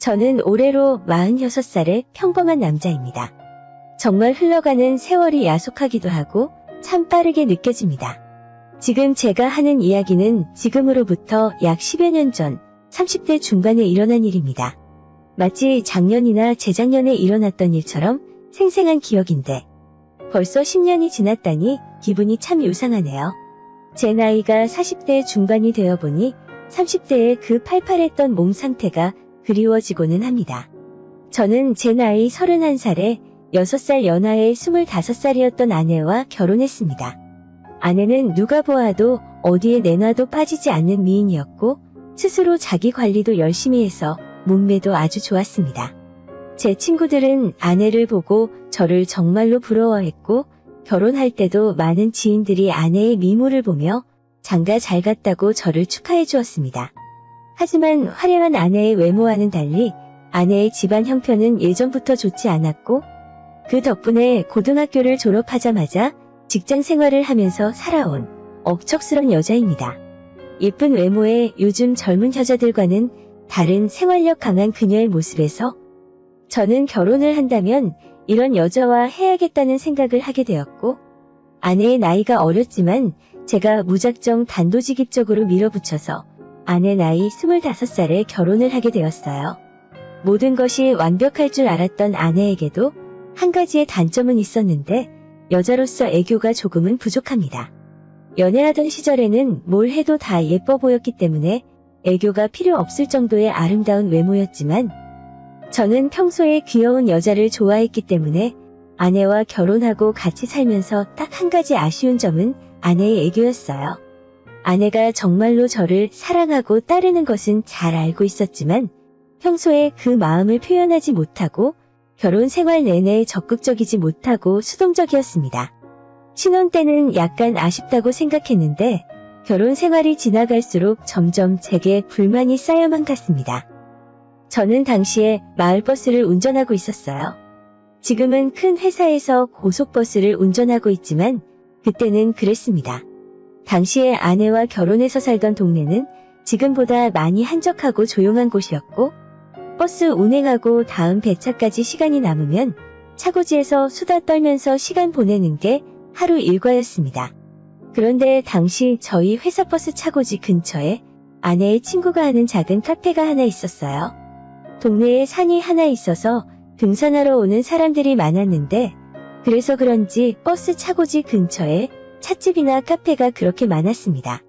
저는 올해로 46살의 평범한 남자입니다. 정말 흘러가는 세월이 야속하기도 하고 참 빠르게 느껴집니다. 지금 제가 하는 이야기는 지금으로부터 약 10여 년 전 30대 중반에 일어난 일입니다. 마치 작년이나 재작년에 일어났던 일처럼 생생한 기억인데 벌써 10년이 지났다니 기분이 참 요상하네요. 제 나이가 40대 중반이 되어 보니 30대의 그 팔팔했던 몸 상태가 그리워지고는 합니다. 저는 제 나이 31살에 6살 연하의 25살이었던 아내와 결혼했습니다. 아내는 누가 보아도 어디에 내놔도 빠지지 않는 미인이었고 스스로 자기 관리도 열심히 해서 몸매도 아주 좋았습니다. 제 친구들은 아내를 보고 저를 정말로 부러워했고 결혼할 때도 많은 지인들이 아내의 미모를 보며 장가 잘 갔다고 저를 축하해 주었습니다. 하지만 화려한 아내의 외모와는 달리 아내의 집안 형편은 예전부터 좋지 않았고 그 덕분에 고등학교를 졸업하자마자 직장 생활을 하면서 살아온 억척스런 여자입니다. 예쁜 외모에 요즘 젊은 여자들과는 다른 생활력 강한 그녀의 모습에서 저는 결혼을 한다면 이런 여자와 해야겠다는 생각을 하게 되었고 아내의 나이가 어렸지만 제가 무작정 단도직입적으로 밀어붙여서 아내 나이 25살에 결혼을 하게 되었어요. 모든 것이 완벽할 줄 알았던 아내에게도 한 가지의 단점은 있었는데 여자로서 애교가 조금은 부족합니다. 연애하던 시절에는 뭘 해도 다 예뻐 보였기 때문에 애교가 필요 없을 정도의 아름다운 외모였지만 저는 평소에 귀여운 여자를 좋아했기 때문에 아내와 결혼하고 같이 살면서 딱 한 가지 아쉬운 점은 아내의 애교였어요. 아내가 정말로 저를 사랑하고 따르는 것은 잘 알고 있었지만 평소에 그 마음을 표현하지 못하고 결혼 생활 내내 적극적이지 못하고 수동적이었습니다. 신혼 때는 약간 아쉽다고 생각했는데 결혼 생활이 지나갈수록 점점 제게 불만이 쌓여만 갔습니다. 저는 당시에 마을버스를 운전하고 있었어요. 지금은 큰 회사에서 고속버스를 운전하고 있지만 그때는 그랬습니다. 당시에 아내와 결혼해서 살던 동네는 지금보다 많이 한적하고 조용한 곳이었고 버스 운행하고 다음 배차까지 시간이 남으면 차고지에서 수다 떨면서 시간 보내는 게 하루 일과였습니다. 그런데 당시 저희 회사 버스 차고지 근처에 아내의 친구가 하는 작은 카페가 하나 있었어요. 동네에 산이 하나 있어서 등산하러 오는 사람들이 많았는데 그래서 그런지 버스 차고지 근처에 찻집이나 카페가 그렇게 많았습니다.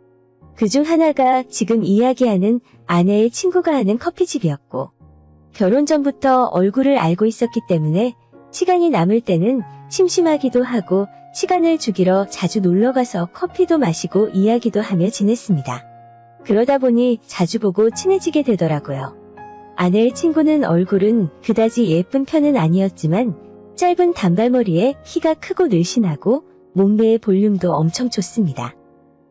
그중 하나가 지금 이야기하는 아내의 친구가 하는 커피집이었고 결혼 전부터 얼굴을 알고 있었기 때문에 시간이 남을 때는 심심하기도 하고 시간을 죽이러 자주 놀러가서 커피도 마시고 이야기도 하며 지냈습니다. 그러다 보니 자주 보고 친해지게 되더라고요. 아내의 친구는 얼굴은 그다지 예쁜 편은 아니었지만 짧은 단발머리에 키가 크고 늘씬하고 몸매의 볼륨도 엄청 좋습니다.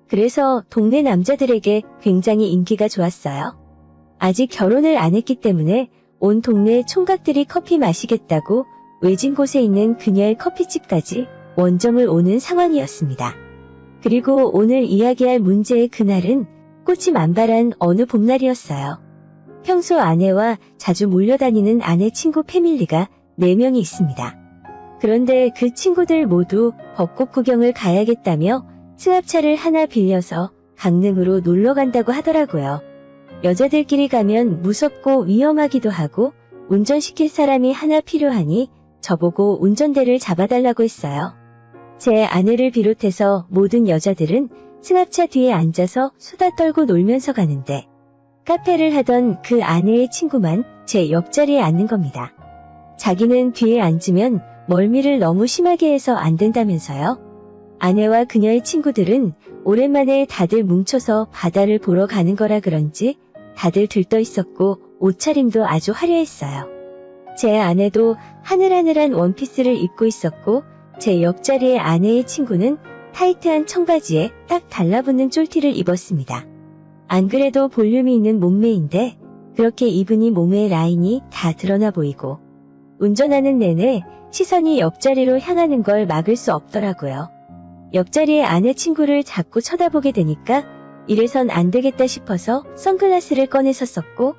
그래서 동네 남자들에게 굉장히 인기가 좋았어요. 아직 결혼을 안 했기 때문에 온 동네 총각들이 커피 마시겠다고 외진 곳에 있는 그녀의 커피집까지 원정을 오는 상황이었습니다. 그리고 오늘 이야기할 문제의 그날은 꽃이 만발한 어느 봄날이었어요. 평소 아내와 자주 몰려다니는 아내 친구 패밀리가 4명이 있습니다. 그런데 그 친구들 모두 벚꽃 구경을 가야겠다며 승합차를 하나 빌려서 강릉으로 놀러 간다고 하더라고요. 여자들끼리 가면 무섭고 위험하기도 하고 운전시킬 사람이 하나 필요하니 저보고 운전대를 잡아달라고 했어요. 제 아내를 비롯해서 모든 여자들은 승합차 뒤에 앉아서 수다 떨고 놀면서 가는데 카페를 하던 그 아내의 친구만 제 옆자리에 앉는 겁니다. 자기는 뒤에 앉으면 멀미를 너무 심하게 해서 안 된다면서요. 아내와 그녀의 친구들은 오랜만에 다들 뭉쳐서 바다를 보러 가는 거라 그런지 다들 들떠 있었고 옷차림도 아주 화려했어요. 제 아내도 하늘하늘한 원피스를 입고 있었고 제 옆자리의 아내의 친구는 타이트한 청바지에 딱 달라붙는 쫄티를 입었습니다. 안 그래도 볼륨이 있는 몸매인데 그렇게 입으니 몸의 라인이 다 드러나 보이고 운전하는 내내 시선이 옆자리로 향하는 걸 막을 수 없더라고요. 옆자리의 아내 친구를 자꾸 쳐다보게 되니까 이래선 안 되겠다 싶어서 선글라스를 꺼내서 썼고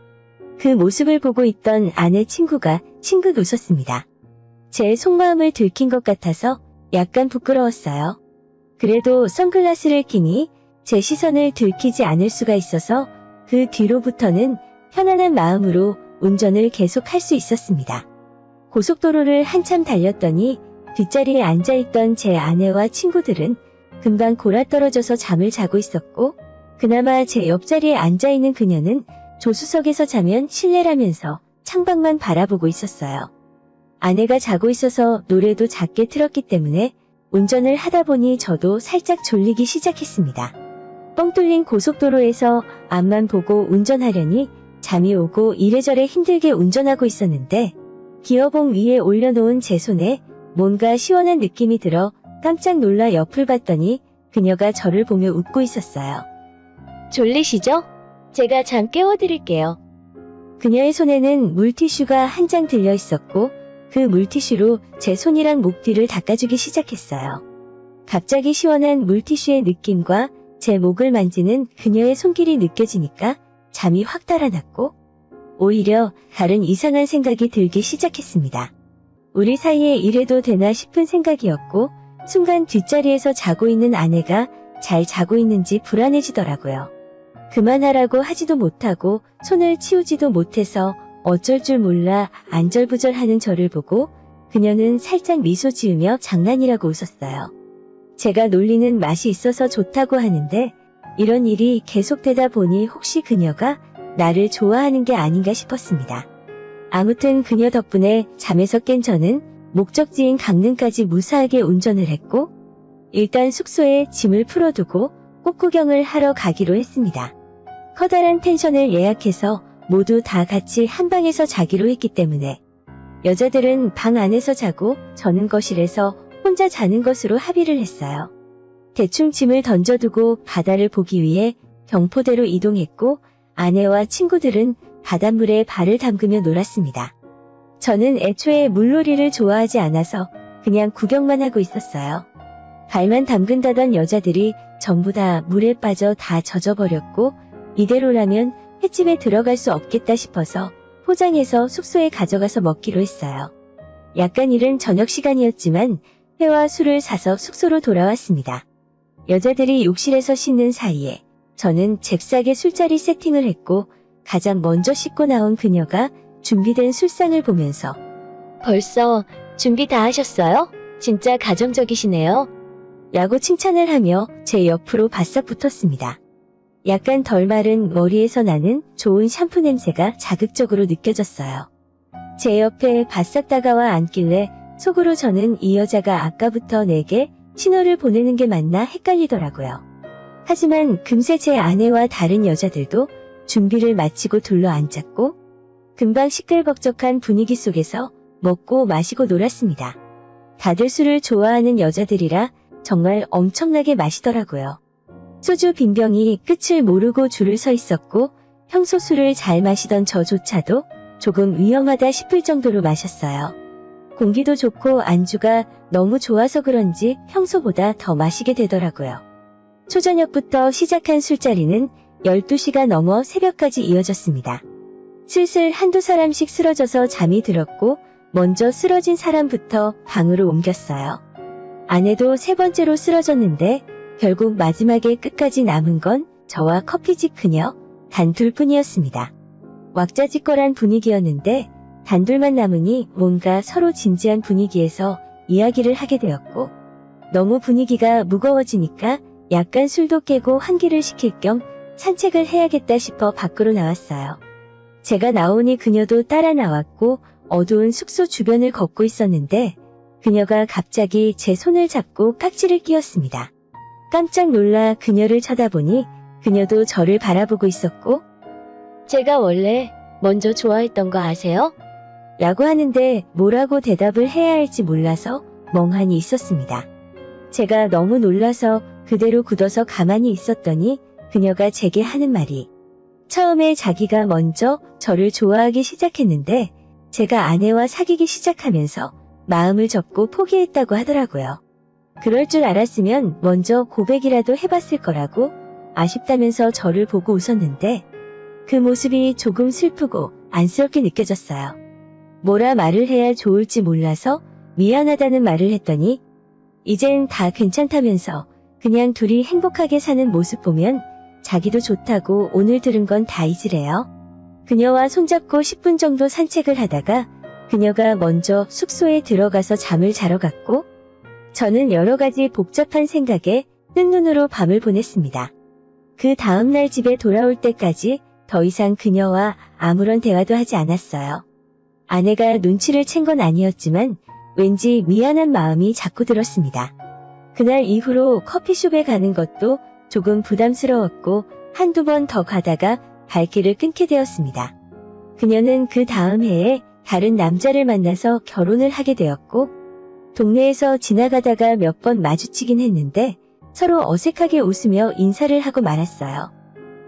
그 모습을 보고 있던 아내 친구가 싱긋 웃었습니다. 제 속마음을 들킨 것 같아서 약간 부끄러웠어요. 그래도 선글라스를 끼니 제 시선을 들키지 않을 수가 있어서 그 뒤로부터는 편안한 마음으로 운전을 계속할 수 있었습니다. 고속도로를 한참 달렸더니 뒷자리에 앉아있던 제 아내와 친구들은 금방 골아떨어져서 잠을 자고 있었고, 그나마 제 옆자리에 앉아있는 그녀는 조수석에서 자면 실례라면서 창밖만 바라보고 있었어요. 아내가 자고 있어서 노래도 작게 틀었기 때문에 운전을 하다 보니 저도 살짝 졸리기 시작했습니다. 뻥 뚫린 고속도로에서 앞만 보고 운전하려니 잠이 오고 이래저래 힘들게 운전하고 있었는데, 기어봉 위에 올려놓은 제 손에 뭔가 시원한 느낌이 들어 깜짝 놀라 옆을 봤더니 그녀가 저를 보며 웃고 있었어요. 졸리시죠? 제가 잠 깨워드릴게요. 그녀의 손에는 물티슈가 한 장 들려 있었고, 그 물티슈로 제 손이랑 목 뒤를 닦아주기 시작했어요. 갑자기 시원한 물티슈의 느낌과 제 목을 만지는 그녀의 손길이 느껴지니까 잠이 확 달아났고, 오히려 다른 이상한 생각이 들기 시작했습니다. 우리 사이에 이래도 되나 싶은 생각이었고, 순간 뒷자리에서 자고 있는 아내가 잘 자고 있는지 불안해지더라고요. 그만하라고 하지도 못하고 손을 치우지도 못해서 어쩔 줄 몰라 안절부절하는 저를 보고 그녀는 살짝 미소 지으며 장난이라고 웃었어요. 제가 놀리는 맛이 있어서 좋다고 하는데 이런 일이 계속되다 보니 혹시 그녀가 나를 좋아하는 게 아닌가 싶었습니다. 아무튼 그녀 덕분에 잠에서 깬 저는 목적지인 강릉까지 무사하게 운전을 했고, 일단 숙소에 짐을 풀어두고 꽃구경을 하러 가기로 했습니다. 커다란 펜션을 예약해서 모두 다 같이 한 방에서 자기로 했기 때문에 여자들은 방 안에서 자고 저는 거실에서 혼자 자는 것으로 합의를 했어요. 대충 짐을 던져두고 바다를 보기 위해 경포대로 이동했고, 아내와 친구들은 바닷물에 발을 담그며 놀았습니다. 저는 애초에 물놀이를 좋아하지 않아서 그냥 구경만 하고 있었어요. 발만 담근다던 여자들이 전부 다 물에 빠져 다 젖어버렸고, 이대로라면 횟집에 들어갈 수 없겠다 싶어서 포장해서 숙소에 가져가서 먹기로 했어요. 약간 이른 저녁 시간이었지만 회와 술을 사서 숙소로 돌아왔습니다. 여자들이 욕실에서 씻는 사이에 저는 잽싸게 술자리 세팅을 했고, 가장 먼저 씻고 나온 그녀가 준비된 술상을 보면서 벌써 준비 다 하셨어요? 진짜 가정적이시네요. 라고 칭찬을 하며 제 옆으로 바싹 붙었습니다. 약간 덜 마른 머리에서 나는 좋은 샴푸 냄새가 자극적으로 느껴졌어요. 제 옆에 바싹 다가와 앉길래 속으로 저는 이 여자가 아까부터 내게 신호를 보내는 게 맞나 헷갈리더라고요. 하지만 금세 제 아내와 다른 여자들도 준비를 마치고 둘러앉았고, 금방 시끌벅적한 분위기 속에서 먹고 마시고 놀았습니다. 다들 술을 좋아하는 여자들이라 정말 엄청나게 마시더라고요. 소주 빈병이 끝을 모르고 줄을 서 있었고, 평소 술을 잘 마시던 저조차도 조금 위험하다 싶을 정도로 마셨어요. 공기도 좋고 안주가 너무 좋아서 그런지 평소보다 더 마시게 되더라고요. 초저녁부터 시작한 술자리는 12시가 넘어 새벽까지 이어졌습니다. 슬슬 한두 사람씩 쓰러져서 잠이 들었고, 먼저 쓰러진 사람부터 방으로 옮겼어요. 아내도 세 번째로 쓰러졌는데 결국 마지막에 끝까지 남은 건 저와 커피집 그녀 단 둘뿐이었습니다. 왁자지껄한 분위기였는데 단둘만 남으니 뭔가 서로 진지한 분위기에서 이야기를 하게 되었고, 너무 분위기가 무거워지니까 약간 술도 깨고 환기를 시킬 겸 산책을 해야겠다 싶어 밖으로 나왔어요. 제가 나오니 그녀도 따라 나왔고 어두운 숙소 주변을 걷고 있었는데 그녀가 갑자기 제 손을 잡고 깍지를 끼웠습니다. 깜짝 놀라 그녀를 쳐다보니 그녀도 저를 바라보고 있었고, 제가 원래 먼저 좋아했던 거 아세요? 라고 하는데 뭐라고 대답을 해야 할지 몰라서 멍하니 있었습니다. 제가 너무 놀라서 그대로 굳어서 가만히 있었더니 그녀가 제게 하는 말이, 처음에 자기가 먼저 저를 좋아하기 시작했는데 제가 아내와 사귀기 시작하면서 마음을 접고 포기했다고 하더라고요. 그럴 줄 알았으면 먼저 고백이라도 해봤을 거라고 아쉽다면서 저를 보고 웃었는데, 그 모습이 조금 슬프고 안쓰럽게 느껴졌어요. 뭐라 말을 해야 좋을지 몰라서 미안하다는 말을 했더니 이젠 다 괜찮다면서 그냥 둘이 행복하게 사는 모습 보면 자기도 좋다고 오늘 들은 건 다 잊으래요. 그녀와 손잡고 10분 정도 산책을 하다가 그녀가 먼저 숙소에 들어가서 잠을 자러 갔고 저는 여러 가지 복잡한 생각에 뜬 눈으로 밤을 보냈습니다. 그 다음날 집에 돌아올 때까지 더 이상 그녀와 아무런 대화도 하지 않았어요. 아내가 눈치를 챈 건 아니었지만 왠지 미안한 마음이 자꾸 들었습니다. 그날 이후로 커피숍에 가는 것도 조금 부담스러웠고 한두 번 더 가다가 발길을 끊게 되었습니다. 그녀는 그 다음 해에 다른 남자를 만나서 결혼을 하게 되었고 동네에서 지나가다가 몇 번 마주치긴 했는데 서로 어색하게 웃으며 인사를 하고 말았어요.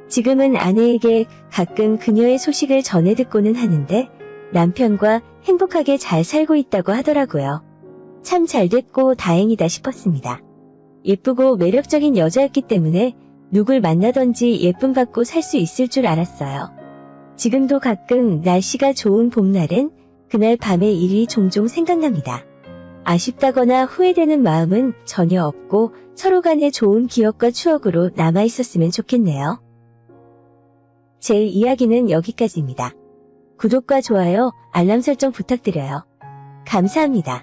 지금은 아내에게 가끔 그녀의 소식을 전해 듣고는 하는데 남편과 행복하게 잘 살고 있다고 하더라고요. 참 잘됐고 다행이다 싶었습니다. 예쁘고 매력적인 여자였기 때문에 누굴 만나든지 예쁨 받고 살 수 있을 줄 알았어요. 지금도 가끔 날씨가 좋은 봄날엔 그날 밤의 일이 종종 생각납니다. 아쉽다거나 후회되는 마음은 전혀 없고 서로 간의 좋은 기억과 추억으로 남아있었으면 좋겠네요. 제 이야기는 여기까지입니다. 구독과 좋아요, 알람 설정 부탁드려요. 감사합니다.